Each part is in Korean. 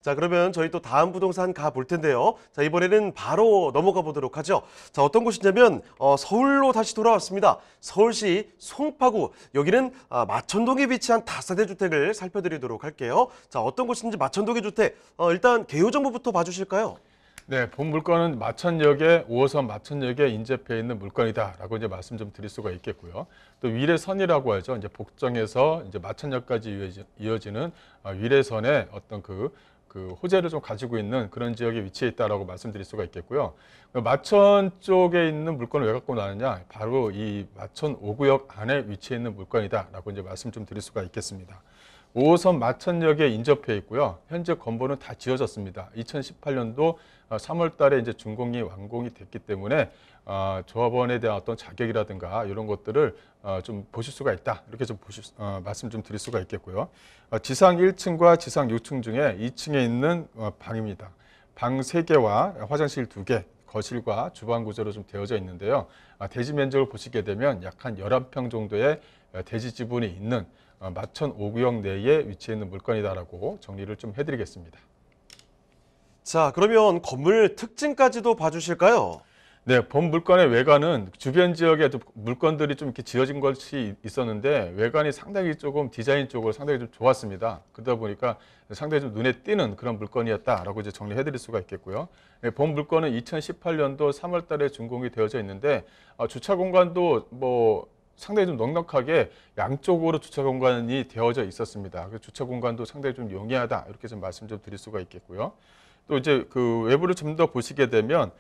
자, 그러면 저희 또 다음 부동산 가볼 텐데요. 자, 이번에는 바로 넘어가 보도록 하죠. 자, 어떤 곳이냐면 서울로 다시 돌아왔습니다. 서울시 송파구. 여기는 마천동에 위치한 다세대 주택을 살펴드리도록 할게요. 자, 어떤 곳인지 마천동의 주택. 일단 개요 정보부터 봐주실까요? 네, 본 물건은 마천역에 5호선 마천역에 인접해 있는 물건이다라고 이제 말씀 좀 드릴 수가 있겠고요. 또 위례선이라고 하죠. 이제 복정에서 이제 마천역까지 이어지는 위례선의 어떤 그 호재를 좀 가지고 있는 그런 지역에 위치해 있다라고 말씀드릴 수가 있겠고요. 마천 쪽에 있는 물건을 왜 갖고 나느냐? 바로 이 마천 5구역 안에 위치해 있는 물건이다라고 이제 말씀 좀 드릴 수가 있겠습니다. 5호선 마천역에 인접해 있고요. 현재 건물은 다 지어졌습니다. 2018년도 3월 달에 이제 준공이 완공이 됐기 때문에 조합원에 대한 어떤 자격이라든가 이런 것들을 좀 보실 수가 있다. 이렇게 좀 말씀 좀 드릴 수가 있겠고요. 지상 1층과 지상 6층 중에 2층에 있는 방입니다. 방 3개와 화장실 2개, 거실과 주방 구조로 좀 되어져 있는데요. 대지 면적을 보시게 되면 약 한 11평 정도의 대지 지분이 있는 마천 5구역 내에 위치해 있는 물건이다라고 정리를 좀 해드리겠습니다. 자, 그러면 건물 특징까지도 봐주실까요? 네, 본 물건의 외관은 주변 지역에 물건들이 좀 이렇게 지어진 것이 있었는데 외관이 상당히 조금 디자인 쪽으로 상당히 좀 좋았습니다. 그러다 보니까 상당히 좀 눈에 띄는 그런 물건이었다라고 이제 정리해드릴 수가 있겠고요. 네, 본 물건은 2018년도 3월 달에 준공이 되어져 있는데 주차 공간도 상당히 좀 넉넉하게 양쪽으로 주차 공간이 되어져 있었습니다. 주차 공간도 상당히 좀 용이하다 이렇게 좀 말씀 좀 드릴 수가 있겠고요. 또 이제 그 외부를 좀 더 보시게 되면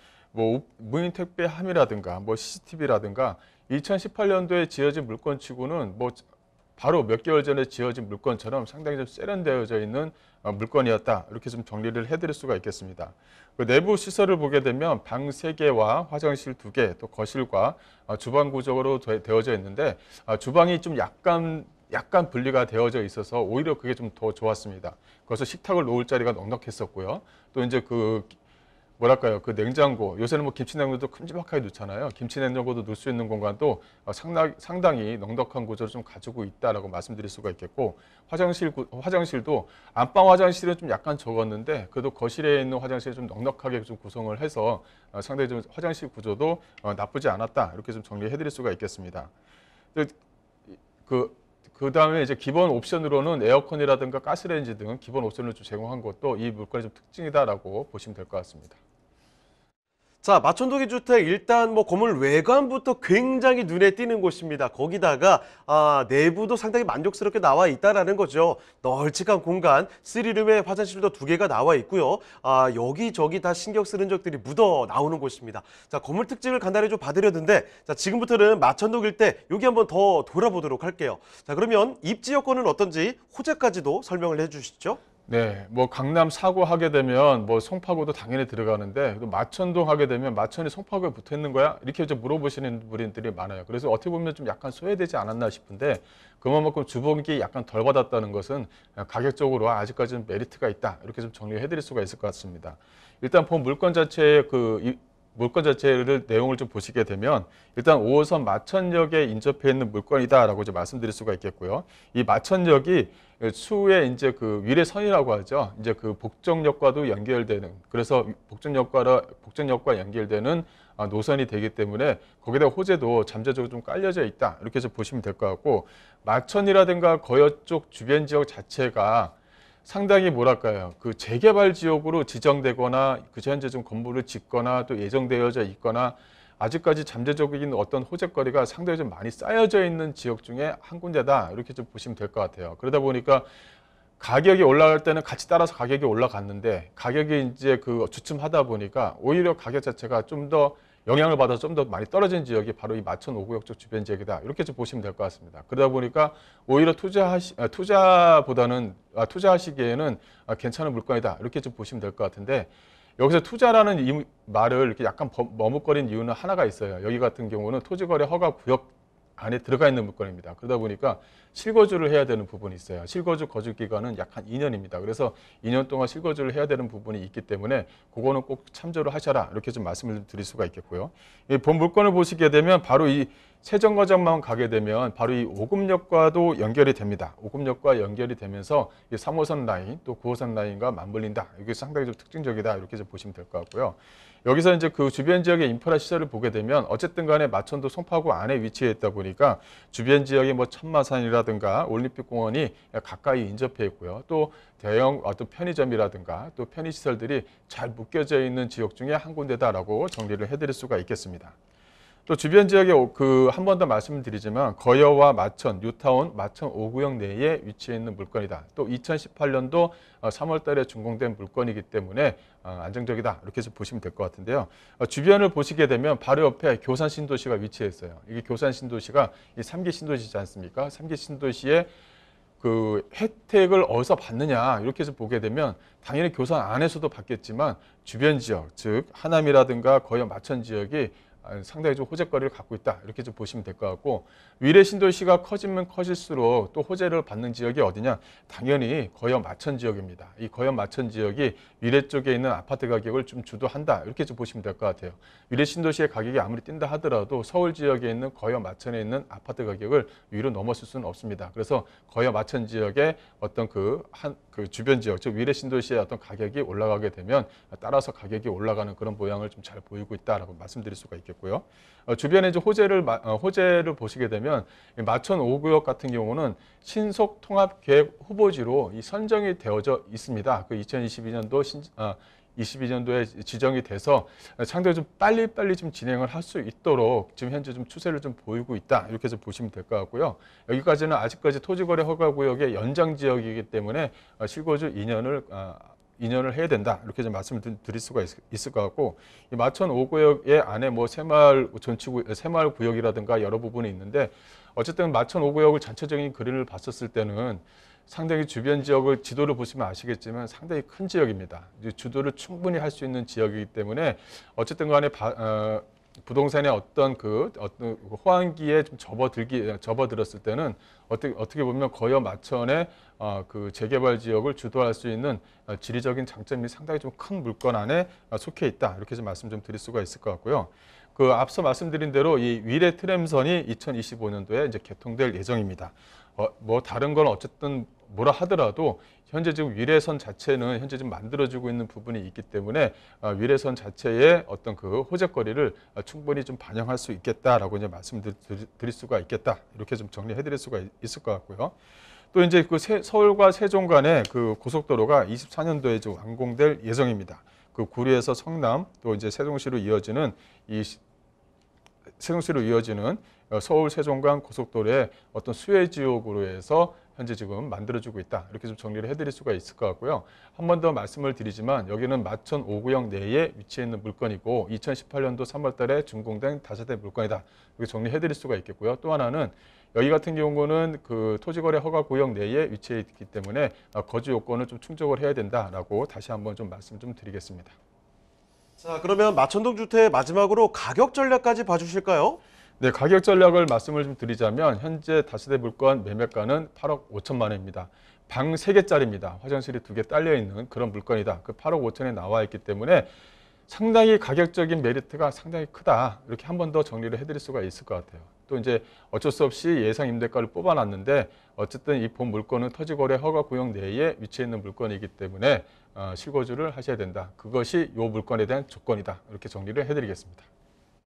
무인 택배 함이라든가 CCTV라든가 2018년도에 지어진 물건치고는 바로 몇 개월 전에 지어진 물건처럼 상당히 좀 세련되어져 있는 물건이었다. 이렇게 좀 정리를 해드릴 수가 있겠습니다. 그 내부 시설을 보게 되면 방 3개와 화장실 2개, 또 거실과 주방 구조로 되어져 있는데 주방이 좀 약간 분리가 되어져 있어서 오히려 그게 좀 더 좋았습니다. 그래서 식탁을 놓을 자리가 넉넉했었고요. 또 이제 그 냉장고, 요새는 김치 냉장고도 큼지막하게 놓잖아요. 김치 냉장고도 놓을 수 있는 공간도 상당히 넉넉한 구조를 좀 가지고 있다라고 말씀드릴 수가 있겠고, 화장실도 안방 화장실은 좀 약간 적었는데 그래도 거실에 있는 화장실을 좀 넉넉하게 좀 구성을 해서 상당히 좀 화장실 나쁘지 않았다 이렇게 좀 정리해드릴 수가 있겠습니다. 그 다음에 이제 기본 옵션으로는 에어컨이라든가 가스레인지 등 기본 옵션을 좀 제공한 것도 이 물건의 좀 특징이다라고 보시면 될 것 같습니다. 자, 마천동의 주택 일단 건물 외관부터 굉장히 눈에 띄는 곳입니다. 거기다가 내부도 상당히 만족스럽게 나와 있다라는 거죠. 널찍한 공간, 3룸에 화장실도 2개가 나와 있고요. 여기저기 다 신경 쓰는 적들이 묻어 나오는 곳입니다. 자, 건물 특징을 간단히 좀 봐드렸는데, 자, 지금부터는 마천동 일대 여기 한번 더 돌아보도록 할게요. 자, 그러면 입지 여건은 어떤지 호재까지도 설명을 해주시죠. 네, 강남 4구 하게 되면 송파구도 당연히 들어가는데 또 마천동 하게 되면 마천이 송파구에 붙어 있는 거야? 이렇게 이제 물어보시는 분들이 많아요. 그래서 어떻게 보면 좀 약간 소외되지 않았나 싶은데 그만큼 주복이 약간 덜 받았다는 것은 가격적으로 아직까지는 메리트가 있다. 이렇게 좀 정리해 드릴 수가 있을 것 같습니다. 일단 본 물건 자체의 물건 내용을 좀 보시게 되면 일단 5호선 마천역에 인접해 있는 물건이다라고 이제 말씀드릴 수가 있겠고요. 이 마천역이 추후에 이제 그 위례선이라고 하죠. 이제 그 복정역과도 연결되는, 그래서 복정역과 연결되는 노선이 되기 때문에 거기다 호재도 잠재적으로 좀 깔려져 있다. 이렇게 해서 보시면 될 것 같고, 마천이라든가 거여 쪽 주변 지역 자체가 상당히 그 재개발 지역으로 지정되거나 현재 좀 건물을 짓거나 또 예정되어져 있거나 아직까지 잠재적인 어떤 호재거리가 상당히 좀 많이 쌓여져 있는 지역 중에 한 군데다 이렇게 좀 보시면 될 것 같아요. 그러다 보니까 가격이 올라갈 때는 같이 따라서 가격이 올라갔는데 가격이 이제 주춤하다 보니까 오히려 가격 자체가 좀 더 영향을 받아서 좀 더 많이 떨어진 지역이 바로 이 마천 5구역 쪽 주변 지역이다. 이렇게 좀 보시면 될 것 같습니다. 그러다 보니까 오히려 투자하시기에는 괜찮은 물건이다. 이렇게 좀 보시면 될 것 같은데, 여기서 투자라는 이 말을 이렇게 약간 머뭇거린 이유는 하나가 있어요. 여기 같은 경우는 토지거래 허가 구역 안에 들어가 있는 물건입니다. 그러다 보니까 실거주를 해야 되는 부분이 있어요. 실거주 거주 기간은 약 한 2년입니다. 그래서 2년 동안 실거주를 해야 되는 부분이 있기 때문에 그거는 꼭 참조를 하셔라. 이렇게 좀 말씀을 드릴 수가 있겠고요. 이 본 물건을 보시게 되면 바로 이 세정거장만 가게 되면 바로 이 오금역과도 연결이 됩니다. 오금역과 연결이 되면서 이 3호선 라인 또 9호선 라인과 맞물린다. 이게 상당히 좀 특징적이다. 이렇게 좀 보시면 될 것 같고요. 여기서 이제 그 주변 지역의 인프라 시설을 보게 되면 어쨌든 간에 마천도 송파구 안에 위치해 있다 보니까 주변 지역의 뭐 천마산이라든가 올림픽공원이 가까이 인접해 있고요. 또 대형 어떤 편의점이라든가 또 편의시설들이 잘 묶여져 있는 지역 중에 한 군데다라고 정리를 해드릴 수가 있겠습니다. 또 주변 지역에 그 한 번 더 말씀을 드리지만 거여와 마천, 뉴타운, 마천 5구역 내에 위치해 있는 물건이다. 또 2018년도 3월 달에 준공된 물건이기 때문에 안정적이다. 이렇게 해서 보시면 될 것 같은데요. 주변을 보시게 되면 바로 옆에 교산 신도시가 위치해 있어요. 이게 교산 신도시가 이 3기 신도시지 않습니까? 3기 신도시에 그 혜택을 어디서 받느냐 이렇게 해서 보게 되면 당연히 교산 안에서도 받겠지만 주변 지역, 즉 하남이라든가 거여 마천 지역이 상당히 좀 호재거리를 갖고 있다. 이렇게 좀 보시면 될 것 같고 위례 신도시가 커지면 커질수록 또 호재를 받는 지역이 어디냐? 당연히 거여 마천 지역입니다. 이 거여 마천 지역이 위례 쪽에 있는 아파트 가격을 좀 주도한다. 이렇게 좀 보시면 될 것 같아요. 위례 신도시의 가격이 아무리 뛴다 하더라도 서울 지역에 있는 거여 마천에 있는 아파트 가격을 위로 넘어설 수는 없습니다. 그래서 거여 마천 지역의 어떤 그 주변 지역, 즉 위례 신도시의 어떤 가격이 올라가게 되면 따라서 가격이 올라가는 그런 모양을 좀 잘 보이고 있다라고 말씀드릴 수가 있겠고요. 주변에 이제 호재를 보시게 되면 마천 5구역 같은 경우는 신속 통합 계획 후보지로 이 선정이 되어져 있습니다. 그 22년도에 지정이 돼서 상당히 좀 빨리빨리 좀 진행을 할 수 있도록 지금 현재 좀 추세를 좀 보이고 있다. 이렇게 해서 보시면 될 것 같고요. 여기까지는 아직까지 토지거래 허가구역의 연장 지역이기 때문에 실거주 2년을 해야 된다. 이렇게 좀 말씀을 드릴 수가 있을 것 같고, 이 마천 5구역의 안에 뭐 새마을 구역이라든가 여러 부분이 있는데, 어쨌든 마천 5구역을 전체적인 그림을 봤었을 때는 상당히 주변 지역을 지도를 보시면 아시겠지만 상당히 큰 지역입니다. 주도를 충분히 할 수 있는 지역이기 때문에 어쨌든 간에 부동산의 어떤 호황기에 좀 접어들었을 때는 어떻게 보면 거여 마천의 그 재개발 지역을 주도할 수 있는 지리적인 장점이 상당히 좀 큰 물건 안에 속해 있다. 이렇게 좀 말씀 좀 드릴 수가 있을 것 같고요. 그 앞서 말씀드린 대로 이 위례 트램선이 2025년도에 이제 개통될 예정입니다. 뭐 다른 건 어쨌든 뭐라 하더라도 현재 지금 위례선 자체는 현재 지금 만들어지고 있는 부분이 있기 때문에 위례선 자체의 어떤 그 호재거리를 충분히 좀 반영할 수 있겠다라고 이제 말씀드릴 수가 있겠다. 이렇게 좀 정리해드릴 수가 있을 것 같고요. 또 이제 그 서울과 세종 간의 그 고속도로가 24년도에 좀 완공될 예정입니다. 그 구리에서 성남 또 이제 세종시로 이어지는 서울 세종간 고속도로의 어떤 수혜 지역으로 해서 현재 지금 만들어지고 있다. 이렇게 좀 정리를 해드릴 수가 있을 것 같고요. 한 번 더 말씀을 드리지만 여기는 마천 5구역 내에 위치해 있는 물건이고 2018년도 3월 달에 준공된 다세대 물건이다. 이렇게 정리해드릴 수가 있겠고요. 또 하나는 여기 같은 경우는 그 토지거래 허가 구역 내에 위치해 있기 때문에 거주 요건을 좀 충족을 해야 된다라고 다시 한번 좀 말씀 좀 드리겠습니다. 자, 그러면 마천동 주택 마지막으로 가격 전략까지 봐주실까요? 네, 가격 전략을 말씀을 좀 드리자면 현재 다세대 물건 매매가는 8억 5천만 원입니다. 방 3개짜리입니다. 화장실이 2개 딸려 있는 그런 물건이다. 그 8억 5천에 나와 있기 때문에 상당히 가격적인 메리트가 상당히 크다. 이렇게 한 번 더 정리를 해드릴 수가 있을 것 같아요. 또 이제 어쩔 수 없이 예상 임대가를 뽑아놨는데 어쨌든 이 본 물건은 토지거래 허가 구역 내에 위치해 있는 물건이기 때문에 실거주를 하셔야 된다. 그것이 이 물건에 대한 조건이다. 이렇게 정리를 해드리겠습니다.